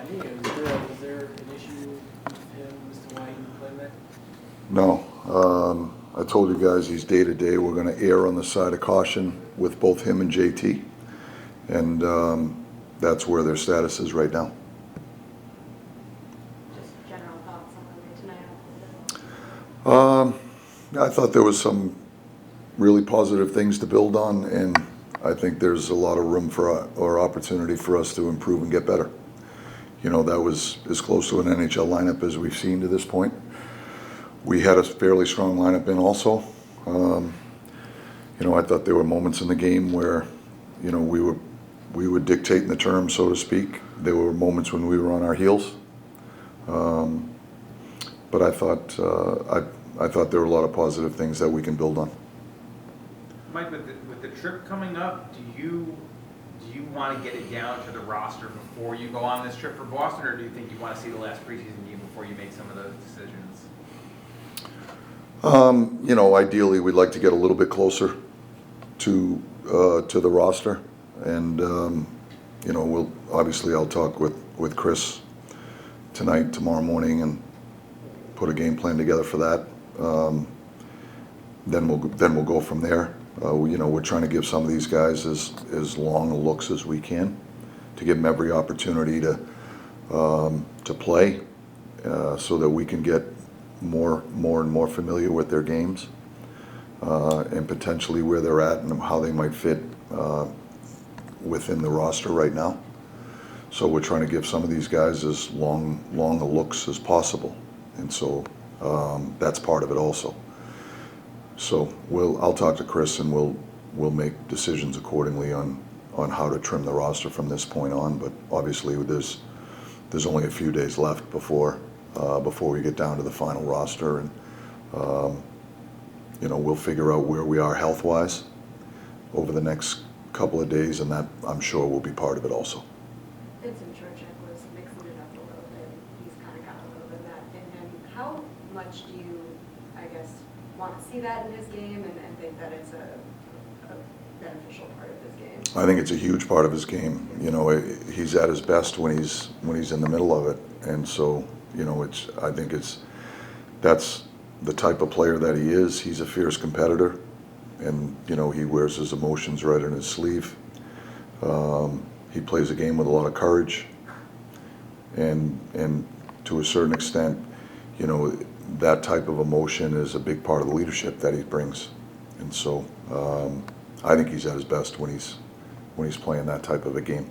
finding? Was there an issue with him as to why he didn't play tonight? No. I told you guys he's day to day. We're going to err on the side of caution with both him and JT. And that's where their status is right now. Just general thoughts on the tonight? I thought there was some really positive things to build on, and I think there's a lot of room for or opportunity for us to improve and get better. You know, that was as close to an NHL lineup as we've seen to this point. We had a fairly strong lineup in also. You know, I thought there were moments in the game where, you know, we were dictating the terms, so to speak. There were moments when we were on our heels. But I thought there were a lot of positive things that we can build on. Mike, with the trip coming up, do you want to get it down to the roster before you go on this trip for Boston, or do you think you want to see the last preseason game before you make some of those decisions? You know, ideally, we'd like to get a little bit closer to the roster, and you know, I'll talk with Chris tonight, tomorrow morning, and put a game plan together for that. Then we'll go from there. You know, we're trying to give some of these guys as long looks as we can to give them every opportunity to play, so that we can get more and more familiar with their games, and potentially where they're at and how they might fit within the roster right now. So we're trying to give some of these guys as long a looks as possible, and so that's part of it also. So I'll talk to Chris, and we'll make decisions accordingly on how to trim the roster from this point on. But obviously there's only a few days left before we get down to the final roster, and you know, we'll figure out where we are health-wise over the next couple of days, and that, I'm sure, will be part of it also. Vincent Trocheck was mixing it up a little bit. He's kind of got a little bit of that in him. How much do you, I guess, want to see that in his game and think that it's a beneficial part of his game? I think it's a huge part of his game. You know, he's at his best when he's in the middle of it, and so, you know, that's the type of player that he is. He's a fierce competitor, and you know, he wears his emotions right on his sleeve. He plays a game with a lot of courage, and to a certain extent, you know, that type of emotion is a big part of the leadership that he brings. And so I think he's at his best when he's playing that type of a game.